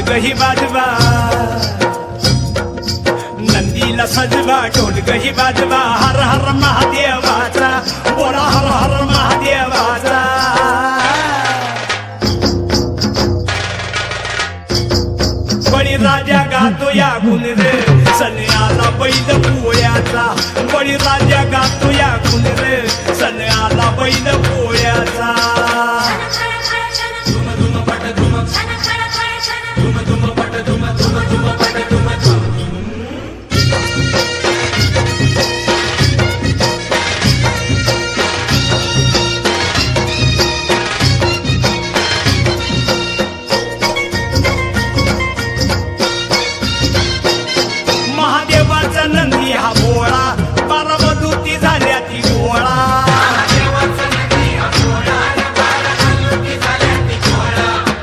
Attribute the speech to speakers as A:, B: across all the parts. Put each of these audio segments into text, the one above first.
A: गही वाजवा, नंदीला सजवा ढोल गही वाजवा, हर हर महादेवाचा बोला हर हर महादेवाचा। बळीराजा गातो या गुण रे, सण आला बैल पोळ्याचा, बळीराजा गातो या गुण रे, सण आला बैल पोळ्याचा। महादेवाचा नंदी हा भोळा, बारामधूती झाल्या ती गोळा।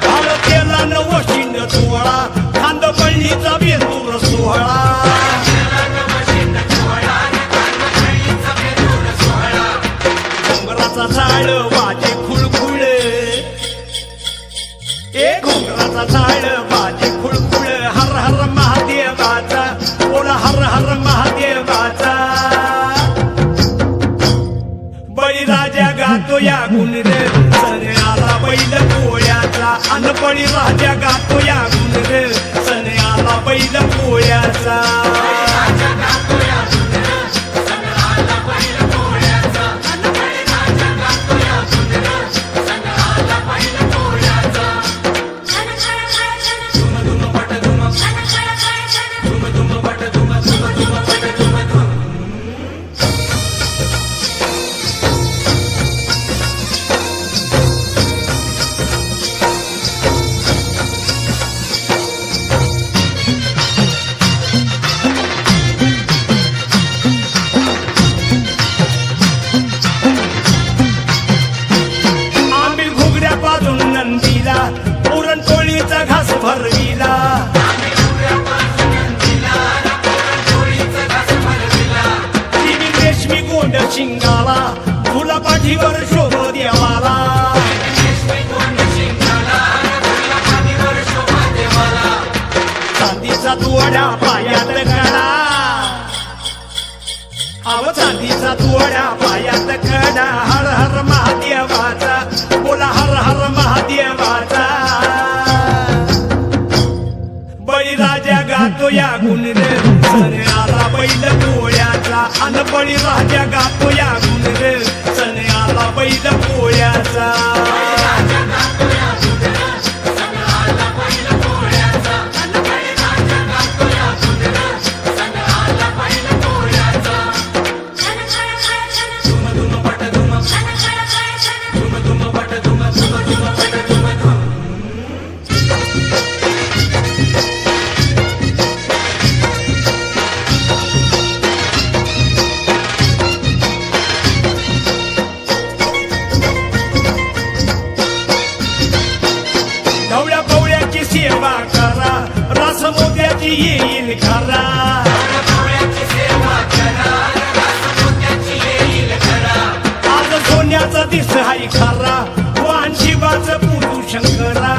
A: हळदीला नवशिंड सोहळा, खांदपळणीचा बेंदूर सोहळा। घोंगराचा झाड वाजे खुळखुळ, ए घोंगराचा झाड वाजे खुळखुळ, हर हर महादेवाचा बोला हर हर महादेवाचा। बळीराजा गातो या गुण रे, सण आला बैल पोळ्याचा, अन बळीराजा गातो या गुण रे, सण आला बैल पोळ्याचा। पुरणपोळीचा घास भरविला, तिने रेशमी गोंड शिंगाला, तुला पाठीवर शोभ देवाला। चांदीचा तुवड्या पायात कडा, अव चांदीचा तुवड्या पायात कडा, हर हर महादेवाचा बोला हर हर महादेवाचा। बळीराजा गातो या गुण रे, सण आला बैल पोळ्याचा, अन बळीराजा गातो या गुण रे, सण आला बैल पोळ्याचा। सेवा करा, रस मोत्याची येईल खरा, आज सोन्याचा दिस हाय खरा, वाण शिवाचं पूजू शंकरा।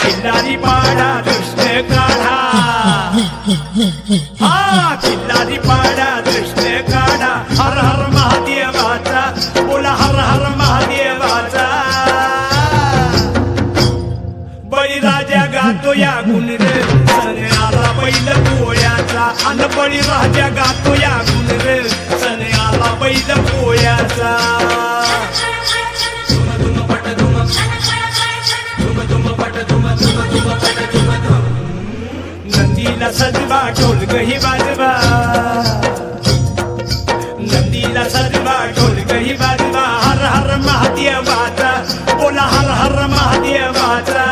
A: किल्लारी पाडा कृष्ण काढा, हा किल्लारी पाडा कृष्ण काढा, हर हर महादेवाचा बोला हर हर महादेवाचा। बळीराजा गातो या गुण रे, सण आला बैल पोळ्याचा, अन बळीराजा गातो या गुण रे, सण आला बैल पोळ्याचा। नंदीला सजवा ढोल गही वाजवा, नंदीला सजवा ढोल गही वाजवा, हर हर महादेवाचा बोला हर हर महादेवाचा।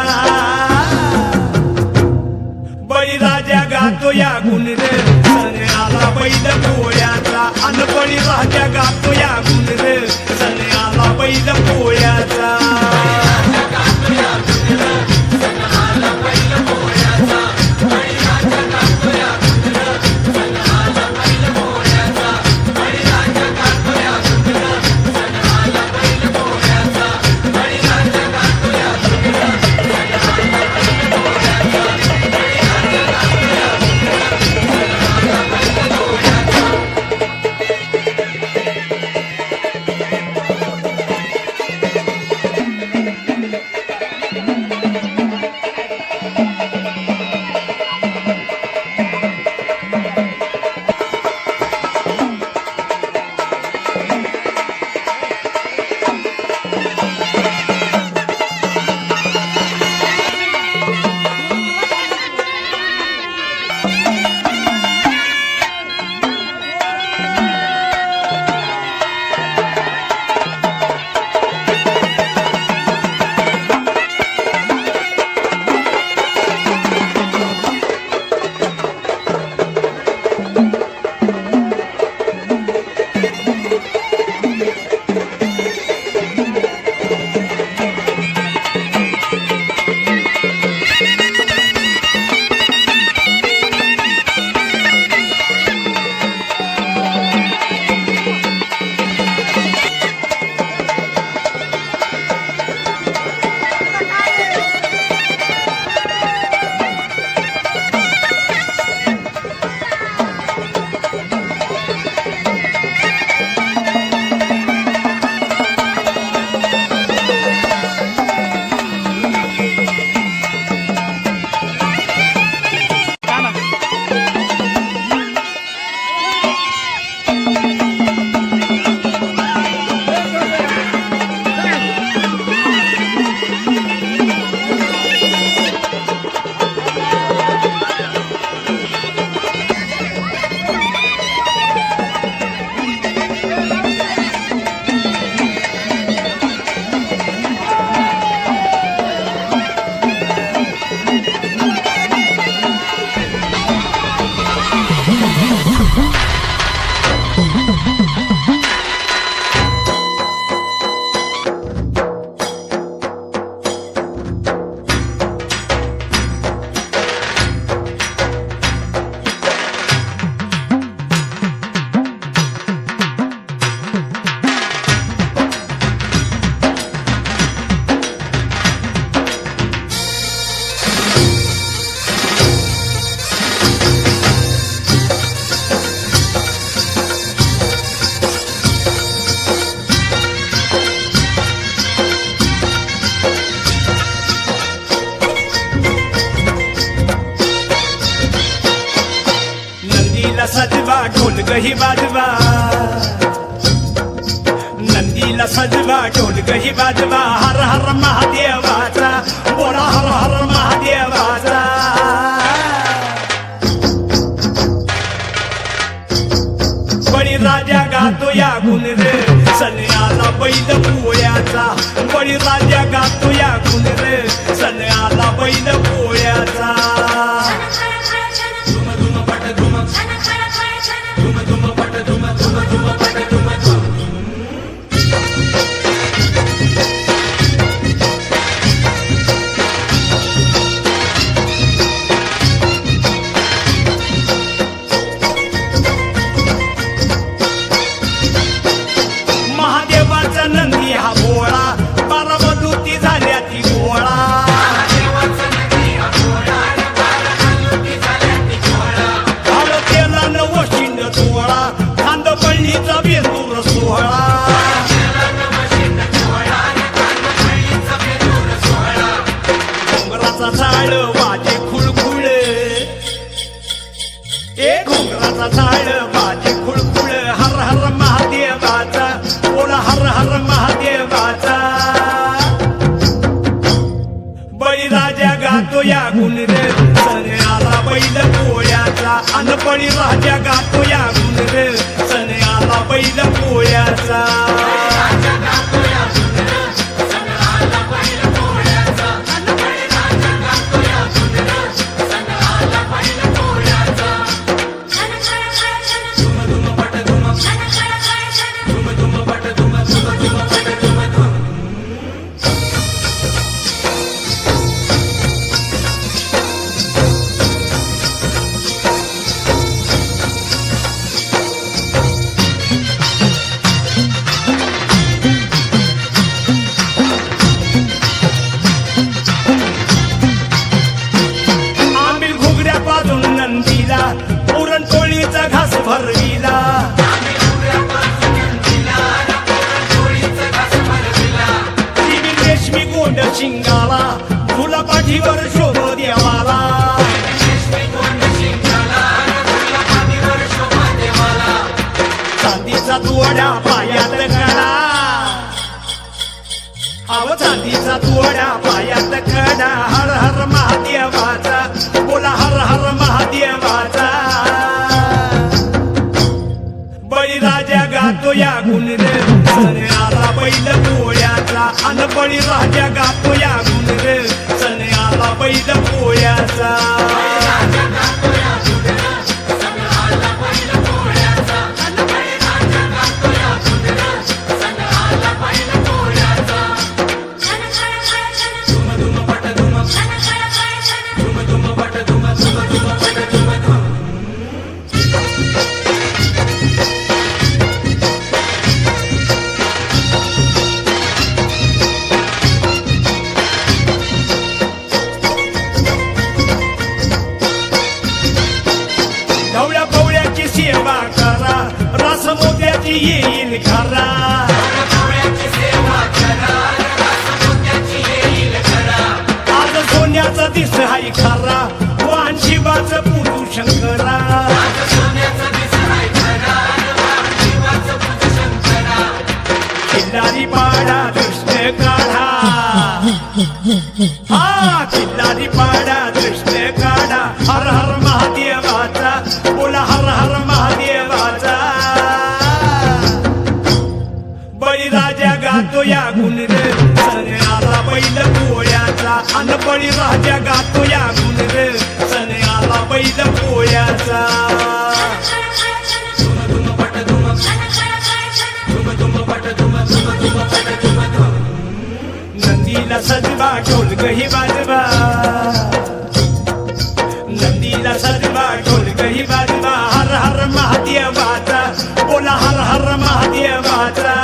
A: बळीराजा गातो या गुण रे, सण आला बैल पोळ्याचा, अन बळीराजा गातो या गुण रे, सण आला बैल पोळ्याचा। सजवा ढोल गही वाजवा नंदीला सजवा ढोल गही वाजवा हर हर महादेवाचा बोला हर हर महादेवाचा बळीराजा गातो या गुण रे सण आला बैल पोळ्याचा बळीराजा गातो या गुण रे सण आला बैल पोळ्याचा नंदी हा भोळा बारामधूती झाल्या ती गोळा तेला नवशिंड सोहळा खांद पळणीचा बेंदूर सोहळा घोंगराचा झाड वाजे खुळखुळ घोंगराचा झाड वाजे खुळखुळ हर हर महादेवाचा बोला हर हर महादेवाचा बळीराजा गातो या गुण रे सण आला बैल पोळ्याचा अन बळीराजा गातो या गुण रे सण आला बैल पोळ्याचा पुरणपोळीचा घास भरविला रेशमी गोंड शिंगाला फुला पाठीवर शोभ देवाला चांदीचा तुवड्या पायात कडा चांदीचा तुवड्या पायात कडा हर हर महादेवाचा बोला हर हर महादेवाचा बळीराजा गातो या गुण रे सण आला बैल पोळ्याचा अन बळीराजा गातो या गुण रे सण आला बैल पोळ्याचा सेवा करा रस मोत्याची येईल खरा आज सोन्याचा दिस हाय खरा वाहन शिवाचं पुरू शंकरा किल्लारी पाडा दृष्ट काढा किल्लारी पाडा दृष्ट काढा हर हर महादेवाचा बोला हर हर महादेवाचा बळीराजा गातो या गुण रे सण आला बैल पोळ्याचा अन बळीराजा गातो या गुण रे सण आला बैल पोळ्याचा नंदीला सजवा ढोल गही वाजवा नंदीला सजवा ढोल गही वाजवा हर हर महादेवाचा बोला हर हर महादेवाचा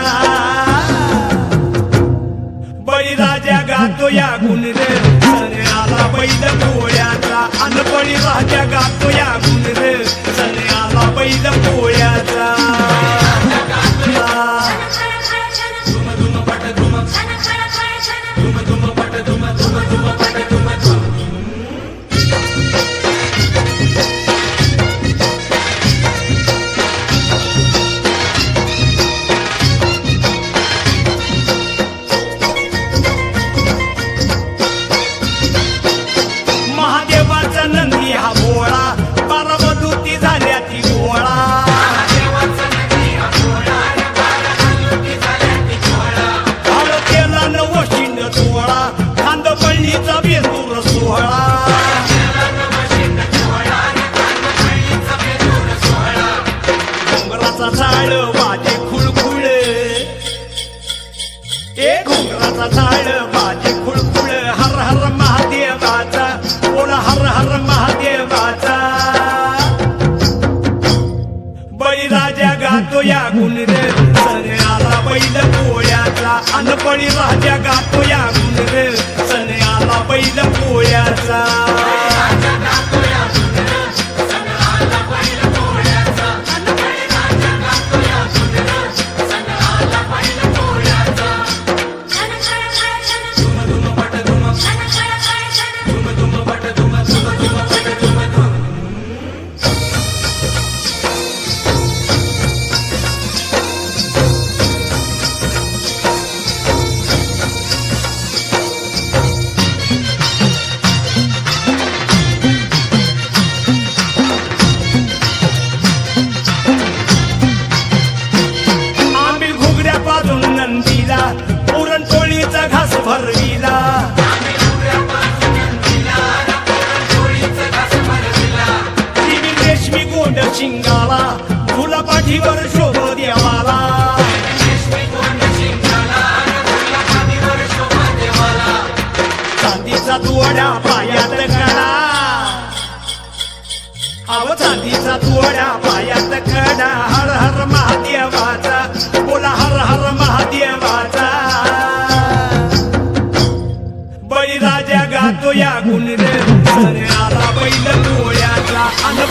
A: बळीराजा गातो या गुण रे सण आला बैल पोळ्याचा अन बळीराजा गातो या गुण रे सण आला बैल पोळ्याचा Duma duma pata duma, duma duma pata duma, duma duma pata duma, duma duma pata महादेवाचा Nandi हा भोळा बारामधूती झाल्या ती गोळा केला नवशिंड सोहळा खांद पळणीचा बेंदूर सोहळा घुंगराचा झाड वाजे खुळखुळ घुंगराचा झाड वाजे खुळखुळ हर हर महादेवाचा बोला हर हर महादेवाचा बळीराजा गातो या गुण रे सण आला बैल पोळ्याचा अन बळीराजा गातो या गुण रे सण आला बैल पोळ्याचा पुरणपोळीचा घास भरविला रेशमी गोंड शिंगाला फुला पाठीवर शोभ देवाला चांदीचा तुवड्या पायात कडा अव चांदीचा तुवड्या पायात कडा हर हर महादेवाचा बोला हर हर महादेवाचा बळीराजा गातो या गुण रे सण आला बैल पोळ्याचा अन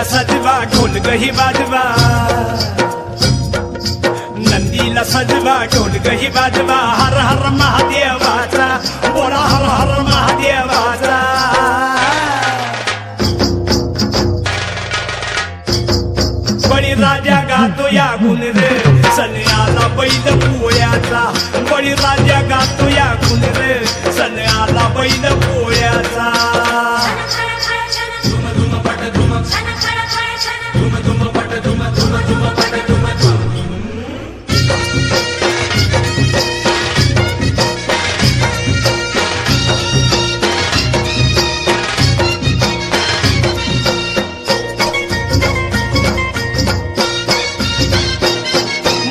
A: सजवा ढोल गही बाजवा नंदीला सजवा ढोल गही बाजवा हर हर महादेवाचा बोला हर हर महादेवाचा बळीराजा गातो या गुण रे सण आला बैल पोळ्याचा बळीराजा गातो या गुण रे सण आला बैल पोळ्याचा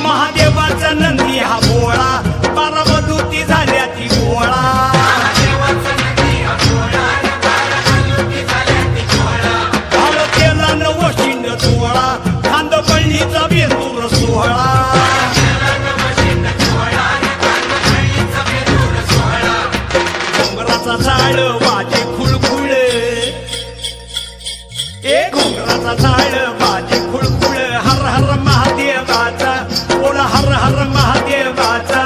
A: महादेवाचा नंदी हा भोळा बारामधूती झाल्या ती गोळा केला नवशिंड सोहळा खांद पळणीचा बेंदूर सोहळा घुंगराचा झाड वाजे खुळखुळ घुंगराचा झाड वाजे खुळखुळ हर हर महादेवाचा बोला हर हर महादेवाचा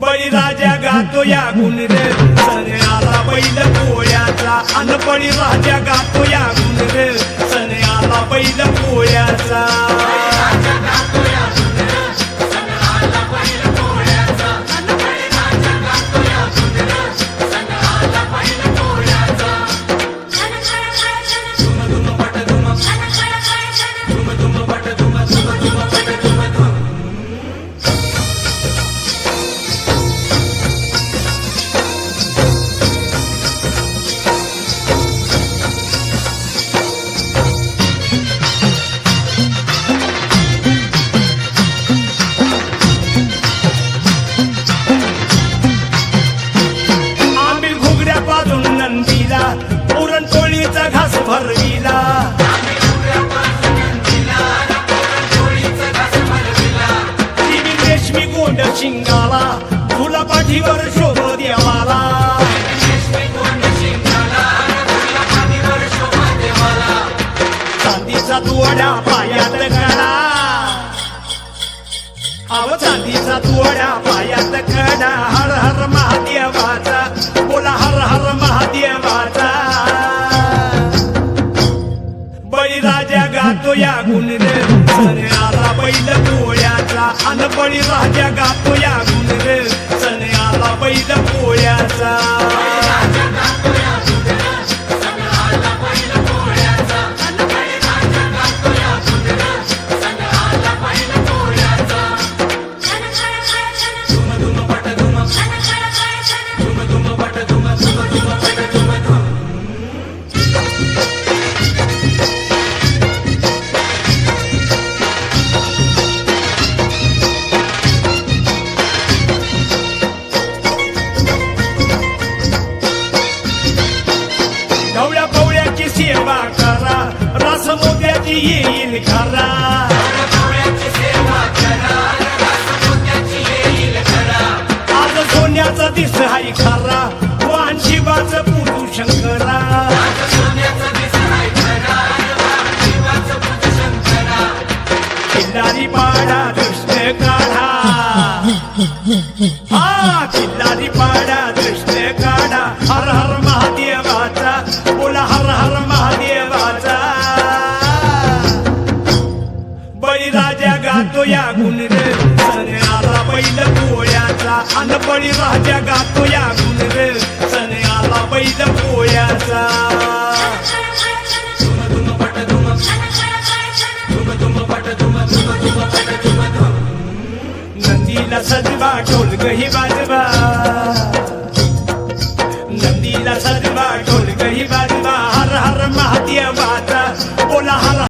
A: बळीराजा गातो या गुण रे सण आला बैल पोळ्याचा अन बळीराजा गातो या गुण रे सण आला बैल पोळ्याचा शिंगाला तुला पाठीवर शोभ देवाला चांदीचा तुवड्या पायात कडा अव चांदीचा तुवड्या पायात कडा हर हर महादेवाचा बोला हर हर महादेवाचा बळीराजा गातो या गुण रे सण आला बैल पोळ्याचा अन बळीराजा गातो या गुण रे सण आला बैल पोळ्याचा ढवळ्या पवळ्याची सेवा करा रस मोत्याची येईल खरा आज सोन्याचा दिस हाय खरा वाण शिवाच पूजू शंकरा किल्लारी पाडा कृष्ण काढा हा किल्लारी पाडा कृष्ण काढा हर हर महादेवाचा बोला हर हर महादेवाचा बळीराजा गातो या गुण रे सण आला बैल पोळ्याचा अन बळीराजा गातो या गुण रे सण आला बैल पोळ्याचा नदीला सजवा ढोल गही वाजवा